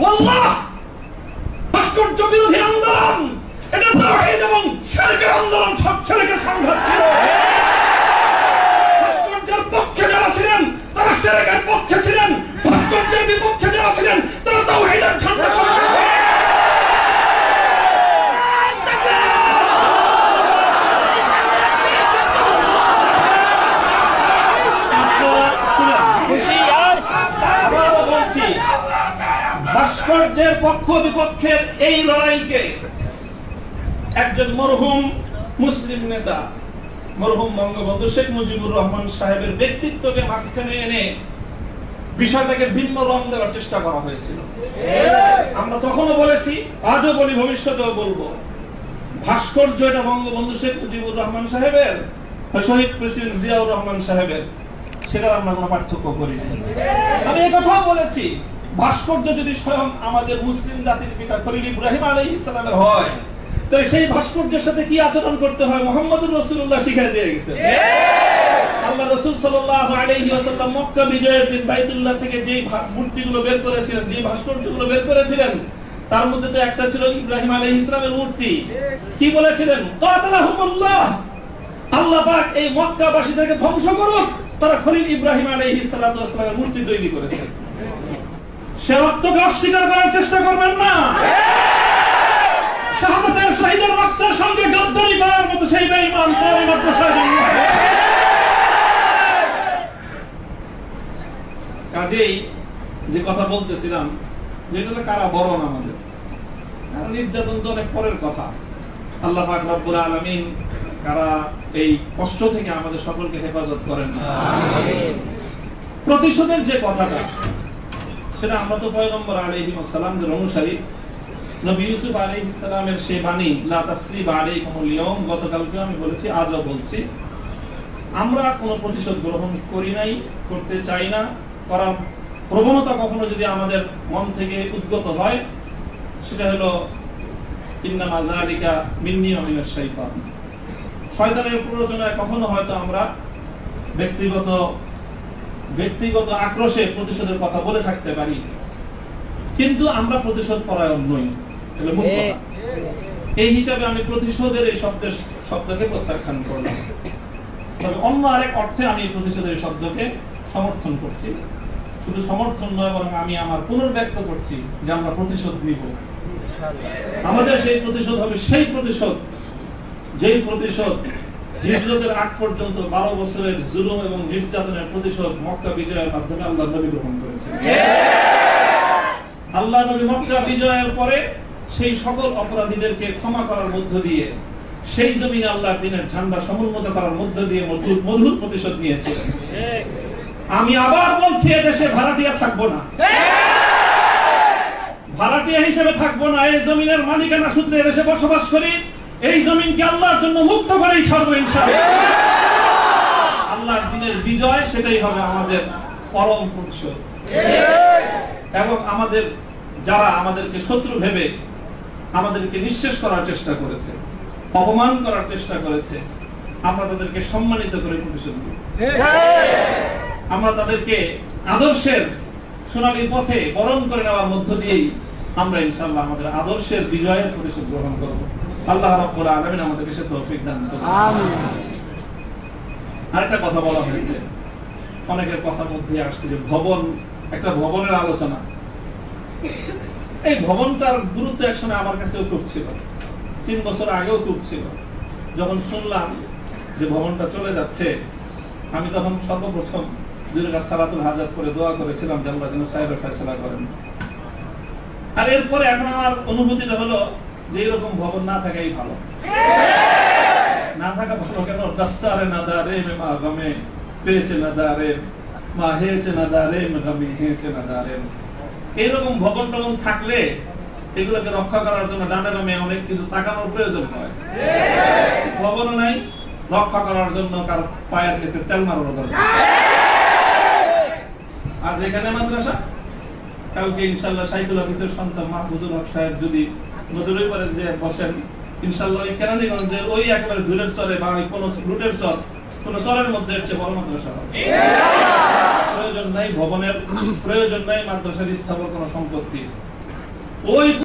ওয়াল্লাহ ভাস্কর্য বিরোধী আন্দোলন এটা তাওহীদ এবং শিরকের আন্দোলন, সব শিরকের সংঘাত ছিল। ভাস্কর্যের পক্ষে যারা ছিলেন তারা শিরকের পক্ষে ছিলেন, ভাস্কর্যের বিপক্ষে যারা ছিলেন তারা তাওহীদের ঝান্ডা ভাস্কর্যের পক্ষ বিপক্ষের এই লড়াইকে একজন মরহুম মুসলিম নেতা মরহুম বঙ্গবন্ধু শেখ মুজিবুর রহমান সাহেবের ব্যক্তিত্বকে মাঝখানে এনে বিষয়টাকে ভিন্ন রং দেওয়ার চেষ্টা করা হয়েছিল। আমরা তখনও বলেছি, আজও বলি, ভবিষ্যতেও বলবো, ভাস্কর্য এটা বঙ্গবন্ধু শেখ মুজিবুর রহমান সাহেবের, শহীদ প্রেসিডেন্ট জিয়াউর রহমান সাহেবের, সেটা আমরা কোনো পার্থক্য করি না। আমি এই কথাও বলেছি, ভাস্কর্য যদি স্বয়ং আমাদের মুসলিম জাতির পিতা খলিল ইব্রাহিম আলাইহিস সালামের হয়, তাই সেই ভাস্কর্যের সাথে কি আচরণ করতে হয় মুহাম্মদুর রাসূলুল্লাহ শিখিয়ে দিয়ে গেছেন। আল্লাহ রাসূল সাল্লাল্লাহু আলাইহি ওয়াসাল্লাম মক্কা বিজয়ের দিন বাইতুল্লাহ থেকে যেই মূর্তিগুলো বের করেছিলেন, যে ভাস্কর্যগুলো বের করেছিলেন, তার মধ্যে তো একটা ছিল ইব্রাহিম আলাইহিস সালামের মূর্তি। কি বলেছিলেন? কাতালাহুমুল্লাহ, আল্লাহ পাক এই মক্কাবাসীদেরকে ধ্বংস করুক, তারা খলিল ইব্রাহিম আলাইহিস সালাতু ওয়াস সালামের মূর্তি তৈরি করেছে। সে রক্তকে অস্বীকার করার চেষ্টা করবেন না। শাহাদাতের শহীদের রক্তের সঙ্গে গাদ্দারি করার মতো সেই বেঈমান তার মাত্র শহীদ। কাজেই যে কথা বলতেছিলাম, যেটা কারা বরণ আমাদের, কারণ নির্যাতন তো অনেক পরের কথা। আল্লাহ পাক রব্বুল আলামিন কারা এই কষ্ট থেকে আমাদের সকলকে হেফাজত করেন। আমিন। প্রতিশোধের যে কথাটা, সেটা আমরা তো পয়গম্বর আলাইহিস সালামের অনুসারী। নবী ইউসুফ আলাইহিস সালামের সেই বাণী, লা তাসরিবা আলাইকুমুল ইয়াউম, গতকালকে আমি বলেছি, আজও বলছি, আমরা কোনো প্রতিশোধ গ্রহণ করি নাই, করতে চাই না। করার প্রবণতা কখনো যদি আমাদের মন থেকে উদ্গত হয়, সেটা হলো ইন্নামা যালিকা মিন্নী ওয়া মিনাশ শাইতান, শয়তানের প্ররোচনায় কখনো হয়তো আমরা ব্যক্তিগত আক্রোশে প্রতিশোধের কথা বলে থাকতে পারি, কিন্তু আমরা প্রতিশোধ পরায়ণ নই। এই হিসাবে আমি প্রতিশোধের এই শব্দকে প্রত্যাখ্যান করলাম। তবে অন্য আরেক অর্থে আমি প্রতিশোধের শব্দকে সমর্থন করছি। শুধু সমর্থন নয়, বরং আমি আমার পুনর্ব্যক্ত করছি যে আমরা প্রতিশোধ নিব। আমাদের সেই প্রতিশোধ হবে সেই প্রতিশোধ, যেই প্রতিশোধ হিজরতের আগ পর্যন্ত 12 বছরের জুলুম এবং নির্যাতনের প্রতিশোধ মক্কা বিজয়ের মাধ্যমে আল্লাহ নবী গ্রহণ করেছেন। আল্লাহ নবী মক্কা বিজয়ের পরে সেই সকল অপরাধীদেরকে ক্ষমা করার মধ্য দিয়ে, সেই জমিনে আল্লাহর দ্বীনের ঝান্ডা সমুন্নত করার মধ্য দিয়ে মধুর প্রতিশোধ নিয়েছিলেন। আমি আবার বলছি, এদেশে ভাড়াটিয়া থাকবো না, ভাড়াটিয়া হিসেবে থাকবো না। এই জমিনের মালিকানা সূত্রে এদেশে বসবাস করি, এই জমিনকে আল্লাহর জন্য মুক্ত করেই ছাড়বো ইনশাআল্লাহ। আল্লাহর দ্বীনের বিজয়, সেটাই হবে আমাদের পরম প্রতিশোধ। এবং আমাদের যারা আমাদেরকে শত্রু ভেবে আমাদেরকে নিঃশেষ করার চেষ্টা করেছে, অপমান করার চেষ্টা করেছে, আমরা তাদেরকে সম্মানিত করে প্রতিশোধ দেব। আমরা তাদেরকে আদর্শের সোনালী পথে বরণ করে নেওয়ার মধ্য দিয়েই আমরা ইনশাআল্লাহ আমাদের আদর্শের বিজয়ের প্রতিশোধ গ্রহণ করব। আল্লাহ রাব্বুল আলামিন আমাদেরকে সে তৌফিক দান করুন। আমিন। আরেকটা কথা বলা হয়েছে, অনেকের কথার মধ্যে আসছে যে ভবন, একটা ভবনের আলোচনা। এই ভবনটার গুরুত্ব একসময় আমার কাছেও খুব ছিল, 3 বছর আগেও খুব ছিল। যখন শুনলাম যে ভবনটা চলে যাচ্ছে, আমি তখন সর্বপ্রথম 2 রাকাত সালাতুল হাজাত করে দোয়া করেছিলাম যে আল্লাহ যেন খায়রের ফয়সালা করেন। আর এরপরে এখন আমার অনুভূতিটা হলো যে এরকম ভবন না থাকাই ভালো। না থাকা ভালো কেন? দাস্তারে না দারে মা গমে পেয়েছে না দারে মা হেছে না দারে গমে হেছে না দারে। এরকম ভবন টবন থাকলে এগুলোকে রক্ষা করার জন্য ডানে বামে অনেক কিছু তাকানোর প্রয়োজন হয়। ভবন নাই, রক্ষা করার জন্য কার পায়ের কাছে তেল মারার দরকার। আজ এখানে মাদ্রাসা, কালকে ইনশাআল্লাহ সাইকুল অফিসের সন্তান মাহফুজুল হক সাহেব যদি নদীর পারে যে বসেন, ইনশাআল্লাহ এই কেরানীগঞ্জে ওই একেবারে ধুলের চরে বা কোন লুটের চর, কোন চরের মধ্যে এসে বড় মাদ্রাসা হবে। প্রয়োজন নাই ভবনের, প্রয়োজন নাই মাদ্রাসার স্থাপন কোন সম্পত্তি। ওই